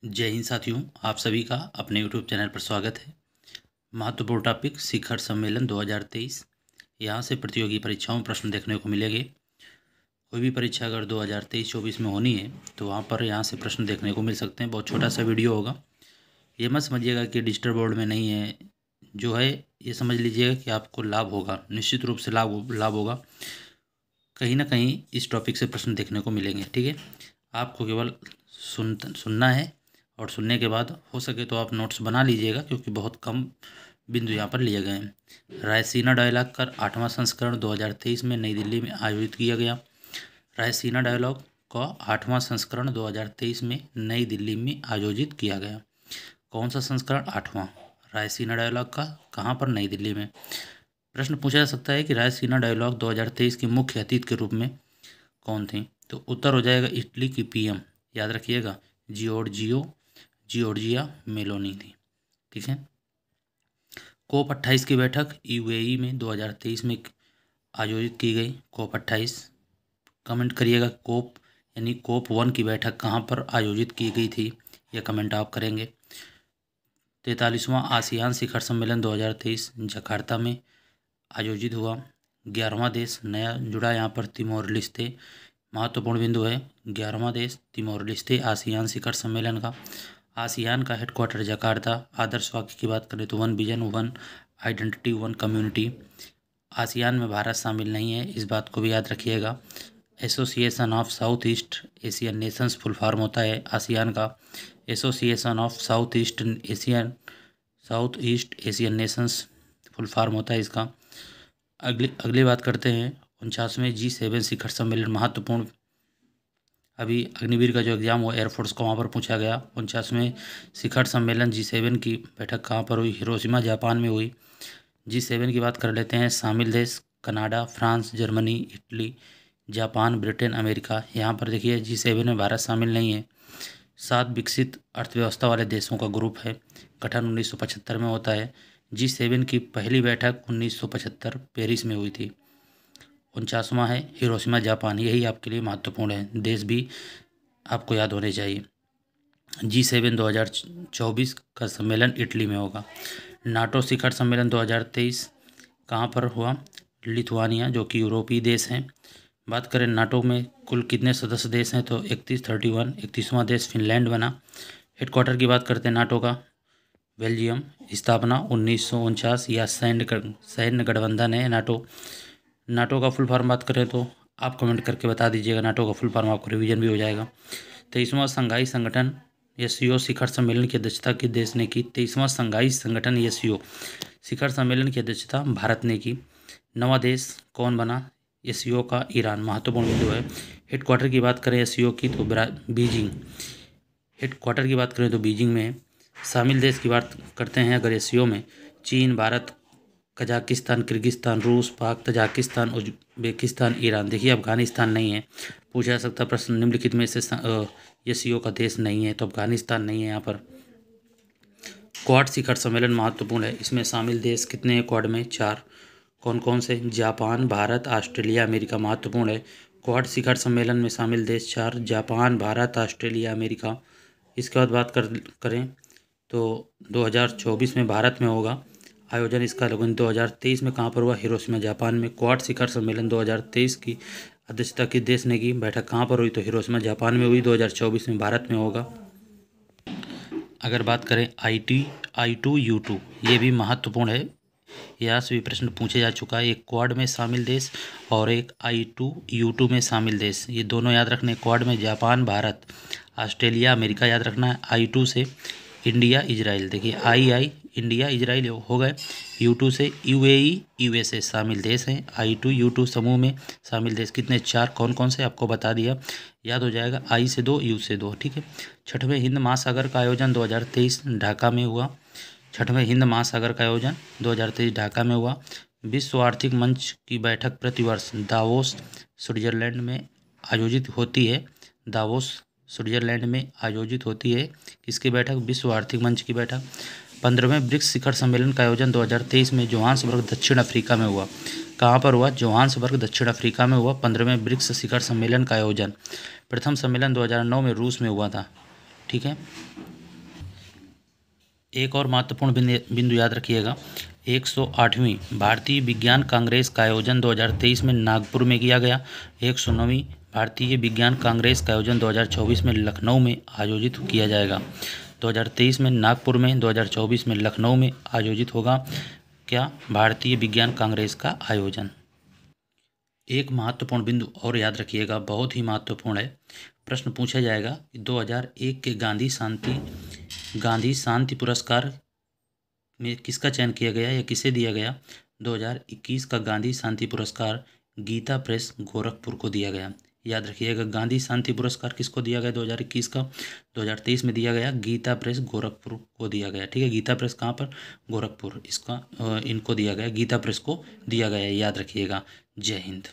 जय हिंद साथियों, आप सभी का अपने YouTube चैनल पर स्वागत है। महत्वपूर्ण टॉपिक शिखर सम्मेलन 2023। यहाँ से प्रतियोगी परीक्षाओं में प्रश्न देखने को मिलेंगे। कोई भी परीक्षा अगर 2023-24 में होनी है तो वहाँ पर यहाँ से प्रश्न देखने को मिल सकते हैं। बहुत छोटा सा वीडियो होगा। ये मत समझिएगा कि डिजिटल बोर्ड में नहीं है, जो है ये समझ लीजिएगा कि आपको लाभ होगा, निश्चित रूप से लाभ होगा। कहीं ना कहीं इस टॉपिक से प्रश्न देखने को मिलेंगे। ठीक है, आपको केवल सुनना है और सुनने के बाद हो सके तो आप नोट्स बना लीजिएगा, क्योंकि बहुत कम बिंदु यहाँ पर लिए गए हैं। रायसीना डायलॉग का 8वां संस्करण 2023 में नई दिल्ली में आयोजित किया गया। रायसीना डायलॉग का 8वां संस्करण 2023 में नई दिल्ली में आयोजित किया गया। कौन सा संस्करण? 8वां रायसीना डायलॉग का। कहाँ पर? नई दिल्ली में। प्रश्न पूछा जा सकता है कि रायसीना डायलॉग 2023 की मुख्य अतिथि के रूप में कौन थे? तो उत्तर हो जाएगा इटली की पीएम, याद रखिएगा, जियोर्जिया मेलोनी थी। ठीक है। कोप 28 की बैठक यूएई में 2023 में आयोजित की गई। कोप 28 कमेंट करिएगा। कोप यानी कोप 1 की बैठक कहाँ पर आयोजित की गई थी, यह कमेंट आप करेंगे। 43वां आसियान शिखर सम्मेलन 2023 जकार्ता में आयोजित हुआ। 11वां देश नया जुड़ा यहाँ पर तिमोर लेस्ते। महत्वपूर्ण बिंदु है, 11वां देश तिमोर लेस्ते आसियान शिखर सम्मेलन का। आसियान का हेडक्वार्टर जकार्ता। आदर्श वाक्य की बात करें तो 1 विजन 1 आइडेंटिटी 1 कम्युनिटी। आसियान में भारत शामिल नहीं है, इस बात को भी याद रखिएगा। Association of south east Asian Nations full form होता है आसियान का। Association of south east Asian Nations full form होता है इसका। अगली बात करते हैं 49वें G7 शिखर सम्मेलन। महत्वपूर्ण, अभी अग्निवीर का जो एग्जाम हुआ एयरफोर्स का, वहाँ पर पूछा गया। 49वें शिखर सम्मेलन G7 की बैठक कहाँ पर हुई? हिरोशिमा जापान में हुई। G7 की बात कर लेते हैं। शामिल देश Canada, France, Germany, Italy, Japan, Britain, America. यहाँ पर देखिए G7 में भारत शामिल नहीं है। 7 विकसित अर्थव्यवस्था वाले देशों का ग्रुप है। गठन 1975 में होता है। G7 की पहली बैठक 1975 पेरिस में हुई थी। 49वां है हिरोशिमा जापान, यही आपके लिए महत्वपूर्ण है। देश भी आपको याद होने चाहिए। G7 2024 का सम्मेलन इटली में होगा। नाटो शिखर सम्मेलन 2023 कहाँ पर हुआ? लिथुआनिया, जो कि यूरोपीय देश हैं। बात करें नाटो में कुल कितने सदस्य देश हैं, तो 31वां देश फिनलैंड बना। हेडक्वार्टर की बात करते हैं नाटो का, बेल्जियम। स्थापना 1949, या सैन्य गठबंधन है नाटो का फुल फॉर्म बात करें तो आप कमेंट करके बता दीजिएगा नाटो का फुल फॉर्म, आपको रिवीजन भी हो जाएगा। 23वां संघाई संगठन SCO शिखर सम्मेलन की अध्यक्षता किस देश ने की? 23वां संघाई संगठन SCO शिखर सम्मेलन की अध्यक्षता भारत ने की। 9वां देश कौन बना SCO का? ईरान। महत्वपूर्ण बिंदु है। हेडक्वार्टर की बात करें SCO की तो बीजिंग, हेडक्वार्टर की बात करें तो बीजिंग में है। शामिल देश की बात करते हैं अगर SCO में, चीन, भारत, कजाकिस्तान, किर्गिस्तान, रूस, पाक, तजाकिस्तान, उज्बेकिस्तान, ईरान। देखिए अफगानिस्तान नहीं है। पूछा जा सकता प्रश्न, निम्नलिखित में से SCO का देश नहीं है, तो अफगानिस्तान नहीं है यहाँ पर। क्वाड शिखर सम्मेलन महत्वपूर्ण है। इसमें शामिल देश कितने हैं क्वाड में? 4। कौन कौन से? Japan, Bharat, Australia, America. महत्वपूर्ण है। क्वाड शिखर सम्मेलन में शामिल देश 4, जापान, भारत, ऑस्ट्रेलिया, अमेरिका। इसके बाद बात करें तो 2024 में भारत में होगा आयोजन इसका। लेकिन 2023 में कहाँ पर हुआ? हिरोशिमा जापान में। क्वाड शिखर सम्मेलन 2023 की अध्यक्षता किस देश ने की? बैठक कहाँ पर हुई? तो हिरोशिमा जापान में हुई। 2024 में भारत में होगा। अगर बात करें I2U2, ये भी महत्वपूर्ण है। यहाँ से भी प्रश्न पूछे जा चुका है। एक क्वाड में शामिल देश और एक I2U2 में शामिल देश, ये दोनों याद रखने। क्वाड में जापान, भारत, ऑस्ट्रेलिया, अमेरिका याद रखना है। I2 से इंडिया, इजराइल। देखिए I इंडिया, इजराइल हो गए। U2 से UAE, USA शामिल देश हैं। I2U2 समूह में शामिल देश कितने? 4। कौन कौन से आपको बता दिया, याद हो जाएगा। I से 2, U से 2। ठीक है। 6वें हिंद महासागर का आयोजन 2023 ढाका में हुआ। 6वें हिंद महासागर का आयोजन 2023 ढाका में हुआ। विश्व आर्थिक मंच की बैठक प्रतिवर्ष दावोस, स्विट्जरलैंड में आयोजित होती है। दावोस, स्विट्जरलैंड में आयोजित होती है किसकी बैठक? विश्व आर्थिक मंच की बैठक। 15वें ब्रिक्स शिखर सम्मेलन का आयोजन 2023 में जोहान्सबर्ग, दक्षिण अफ्रीका में हुआ। कहाँ पर हुआ? जोहान्सबर्ग, दक्षिण अफ्रीका में हुआ 15वें ब्रिक्स शिखर सम्मेलन का आयोजन। प्रथम सम्मेलन 2009 में रूस में हुआ था। ठीक है। एक और महत्वपूर्ण बिंदु याद रखिएगा, 108वीं भारतीय विज्ञान कांग्रेस का आयोजन 2023 में नागपुर में किया गया। 109वीं भारतीय विज्ञान कांग्रेस का आयोजन 2024 में लखनऊ में आयोजित किया जाएगा। 2023 में नागपुर में, 2024 में लखनऊ में आयोजित होगा क्या, भारतीय विज्ञान कांग्रेस का आयोजन। एक महत्वपूर्ण बिंदु और याद रखिएगा, बहुत ही महत्वपूर्ण है, प्रश्न पूछा जाएगा 2001 के गांधी शांति पुरस्कार में किसका चयन किया गया या किसे दिया गया। 2021 का गांधी शांति पुरस्कार गीता प्रेस गोरखपुर को दिया गया। याद रखिएगा, गांधी शांति पुरस्कार किसको दिया गया 2021 का, 2023 में दिया गया गीता प्रेस गोरखपुर को दिया गया। ठीक है, गीता प्रेस कहाँ पर, गोरखपुर, इसका इनको दिया गया, गीता प्रेस को दिया गया, याद रखिएगा। जय हिंद।